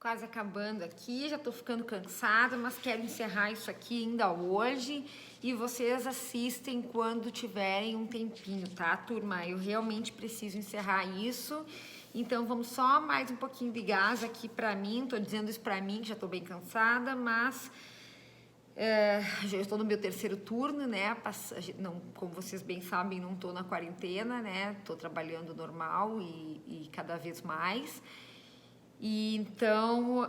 quase acabando aqui, já tô ficando cansada, mas quero encerrar isso aqui ainda hoje e vocês assistem quando tiverem um tempinho, tá, turma? Eu realmente preciso encerrar isso, então vamos só mais um pouquinho de gás aqui pra mim, tô dizendo isso pra mim, que já tô bem cansada, mas já estou no meu terceiro turno, né? Não, como vocês bem sabem, não estou na quarentena, né? Estou trabalhando normal e cada vez mais. E então,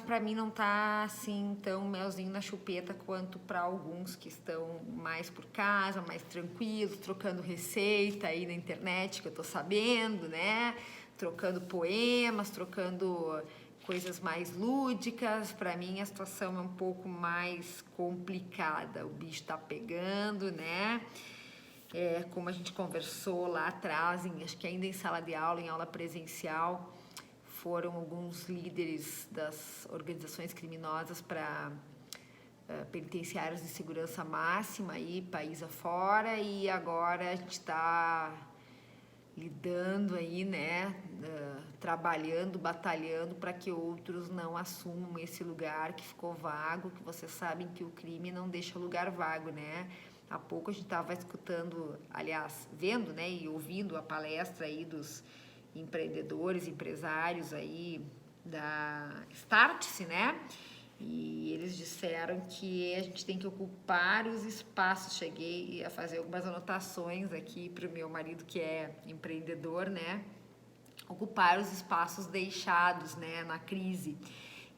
para mim não tá assim tão melzinho na chupeta quanto para alguns que estão mais por casa, mais tranquilos, trocando receita aí na internet, que eu tô sabendo, né? Trocando poemas, trocando coisas mais lúdicas. Para mim a situação é um pouco mais complicada. O bicho tá pegando, né? Como a gente conversou lá atrás, acho que ainda em sala de aula, em aula presencial, foram alguns líderes das organizações criminosas para penitenciários de segurança máxima aí, país afora, e agora a gente está lidando aí, né, trabalhando, batalhando para que outros não assumam esse lugar que ficou vago, que vocês sabem que o crime não deixa lugar vago, né? Há pouco a gente estava escutando, aliás, vendo, né, e ouvindo a palestra aí dos empreendedores, empresários aí da Startse, né? E eles disseram que a gente tem que ocupar os espaços. Cheguei a fazer algumas anotações aqui para o meu marido, que é empreendedor, né? Ocupar os espaços deixados, né, na crise.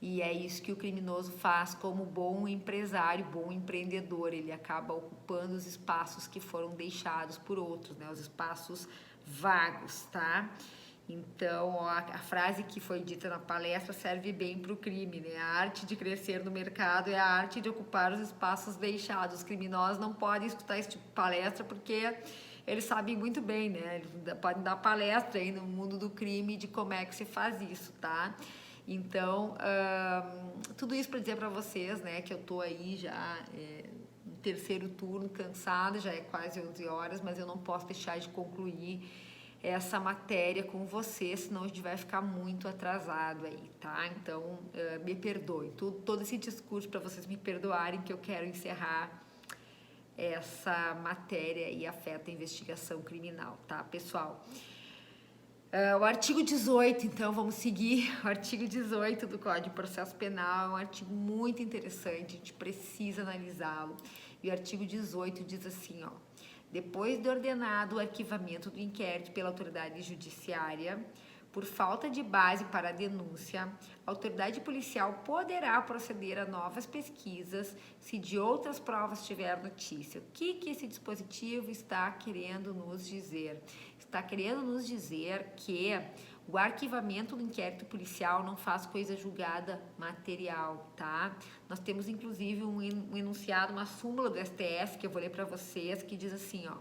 E é isso que o criminoso faz como bom empresário, bom empreendedor. Ele acaba ocupando os espaços que foram deixados por outros, né? Os espaços vagos, tá? Então, ó, a frase que foi dita na palestra serve bem para o crime, né? A arte de crescer no mercado é a arte de ocupar os espaços deixados. Os criminosos não podem escutar esse tipo de palestra porque eles sabem muito bem, né? Eles podem dar palestra aí no mundo do crime de como é que se faz isso, tá? Então, tudo isso para dizer para vocês, né, que eu tô aí já no terceiro turno, cansada, já é quase 11 horas, mas eu não posso deixar de concluir essa matéria com você, senão a gente vai ficar muito atrasado aí, tá? Então, me perdoe. Todo esse discurso para vocês me perdoarem, que eu quero encerrar essa matéria e afeta a investigação criminal, tá, pessoal? O artigo 18, então, vamos seguir. O artigo 18 do Código de Processo Penal é um artigo muito interessante, a gente precisa analisá-lo. E o artigo 18 diz assim, ó: depois de ordenado o arquivamento do inquérito pela autoridade judiciária, por falta de base para a denúncia, a autoridade policial poderá proceder a novas pesquisas se de outras provas tiver notícia. O que esse dispositivo está querendo nos dizer? Está querendo nos dizer que o arquivamento do inquérito policial não faz coisa julgada material, tá? Nós temos, inclusive, um enunciado, uma súmula do STF, que eu vou ler para vocês, que diz assim, ó: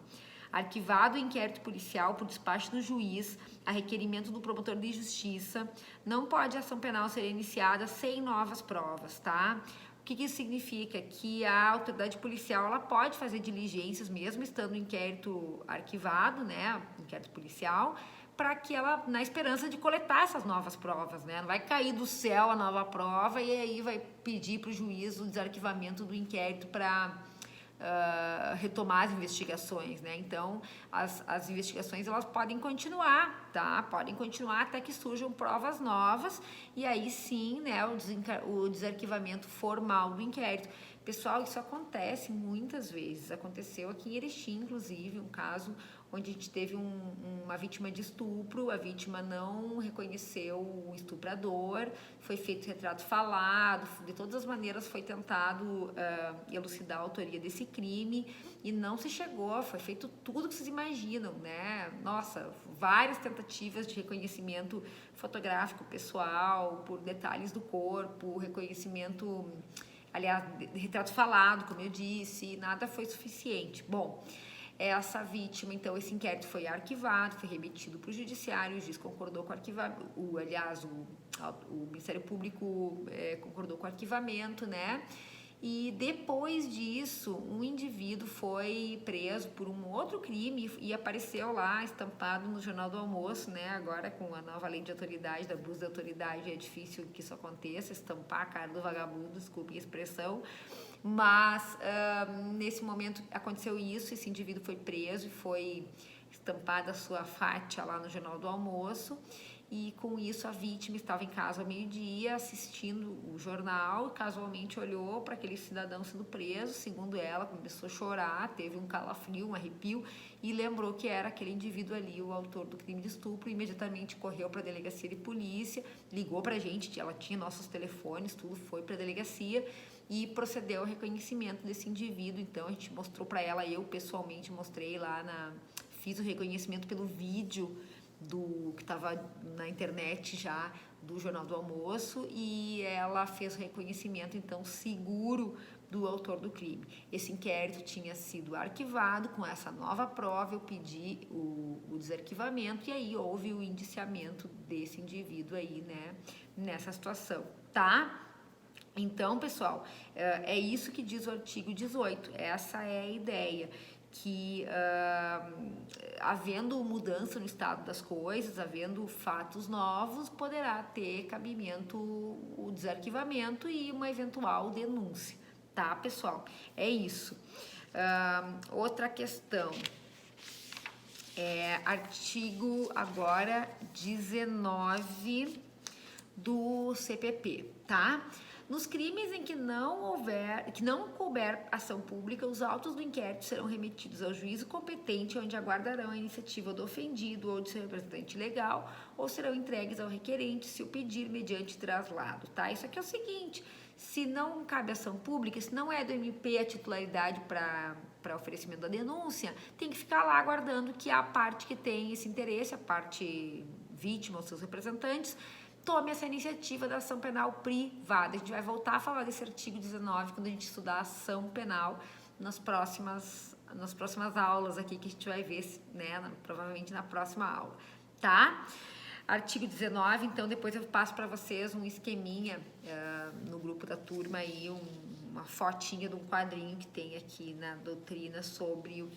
arquivado o inquérito policial por despacho do juiz, a requerimento do promotor de justiça, não pode a ação penal ser iniciada sem novas provas, tá? O que isso significa? Que a autoridade policial, ela pode fazer diligências, mesmo estando o inquérito arquivado, né, inquérito policial, para que ela, na esperança de coletar essas novas provas, né? Não vai cair do céu a nova prova e aí vai pedir para o juiz o desarquivamento do inquérito para retomar as investigações, né? Então, as investigações, elas podem continuar, tá? Podem continuar até que surjam provas novas e aí sim, né, o desarquivamento formal do inquérito. Pessoal, isso acontece muitas vezes. Aconteceu aqui em Erechim, inclusive, um caso onde a gente teve uma vítima de estupro, a vítima não reconheceu o estuprador, foi feito retrato falado, de todas as maneiras foi tentado elucidar a autoria desse crime e não se chegou, foi feito tudo que vocês imaginam, né? Nossa, várias tentativas de reconhecimento fotográfico pessoal, por detalhes do corpo, reconhecimento, aliás, retrato falado, como eu disse, nada foi suficiente. Bom, essa vítima, então, esse inquérito foi arquivado, foi remetido para o judiciário, o juiz concordou com o arquivamento, o Ministério Público concordou com o arquivamento, né? E depois disso, um indivíduo foi preso por um outro crime e apareceu lá estampado no Jornal do Almoço, né? Agora com a nova lei de autoridade, da abuso de autoridade, é difícil que isso aconteça, estampar a cara do vagabundo, desculpe a expressão. Mas nesse momento aconteceu isso, esse indivíduo foi preso e foi estampada a sua faixa lá no Jornal do Almoço. E com isso a vítima estava em casa ao meio-dia assistindo o jornal e casualmente olhou para aquele cidadão sendo preso. Segundo ela, começou a chorar, teve um calafrio, um arrepio e lembrou que era aquele indivíduo ali o autor do crime de estupro. Imediatamente correu para a delegacia de polícia, ligou para a gente, ela tinha nossos telefones, tudo, foi para a delegacia e procedeu ao reconhecimento desse indivíduo. Então a gente mostrou para ela, eu pessoalmente mostrei lá, fiz o reconhecimento pelo vídeo que estava na internet já, do Jornal do Almoço, e ela fez o reconhecimento, então, seguro do autor do crime. Esse inquérito tinha sido arquivado, com essa nova prova eu pedi o desarquivamento, e aí houve o indiciamento desse indivíduo aí, né, nessa situação, tá? Então, pessoal, é isso que diz o artigo 18, essa é a ideia, que havendo mudança no estado das coisas, havendo fatos novos, poderá ter cabimento o desarquivamento e uma eventual denúncia, tá, pessoal? É isso. Outra questão, artigo agora 19 do CPP, tá? Nos crimes em que não couber ação pública, os autos do inquérito serão remetidos ao juízo competente, onde aguardarão a iniciativa do ofendido ou de seu representante legal, ou serão entregues ao requerente se o pedir mediante traslado, tá? Isso aqui é o seguinte, se não cabe ação pública, se não é do MP a titularidade para oferecimento da denúncia, tem que ficar lá aguardando que a parte que tem esse interesse, a parte vítima ou seus representantes, tome essa iniciativa da ação penal privada. A gente vai voltar a falar desse artigo 19 quando a gente estudar a ação penal nas próximas aulas aqui que a gente vai ver, né, provavelmente na próxima aula, tá? Artigo 19, então depois eu passo para vocês um esqueminha no grupo da turma aí, uma fotinha de um quadrinho que tem aqui na doutrina sobre um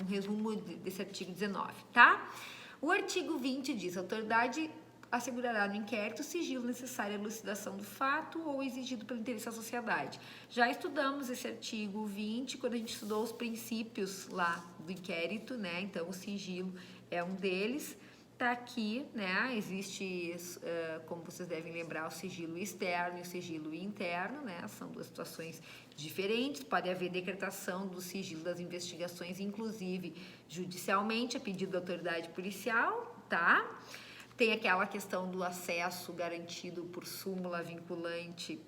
resumo desse artigo 19, tá? O artigo 20 diz: a autoridade assegurará no inquérito o sigilo necessário à elucidação do fato ou exigido pelo interesse da sociedade. Já estudamos esse artigo 20 quando a gente estudou os princípios lá do inquérito, né? Então, o sigilo é um deles. Tá aqui, né? Existe, como vocês devem lembrar, o sigilo externo e o sigilo interno, né? São duas situações diferentes. Pode haver decretação do sigilo das investigações, inclusive judicialmente, a pedido da autoridade policial, tá? Tem aquela questão do acesso garantido por súmula vinculante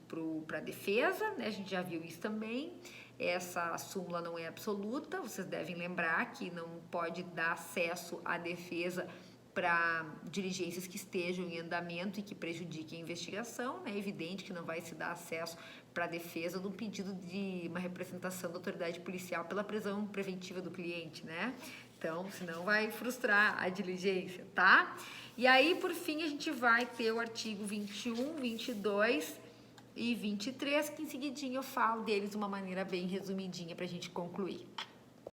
para a defesa, né? A gente já viu isso também. Essa súmula não é absoluta, vocês devem lembrar que não pode dar acesso à defesa para diligências que estejam em andamento e que prejudiquem a investigação. É evidente que não vai se dar acesso para a defesa do pedido de uma representação da autoridade policial pela prisão preventiva do cliente, né? Então, senão vai frustrar a diligência, tá? E aí, por fim, a gente vai ter o artigo 21, 22 e 23, que em seguidinho eu falo deles de uma maneira bem resumidinha para a gente concluir.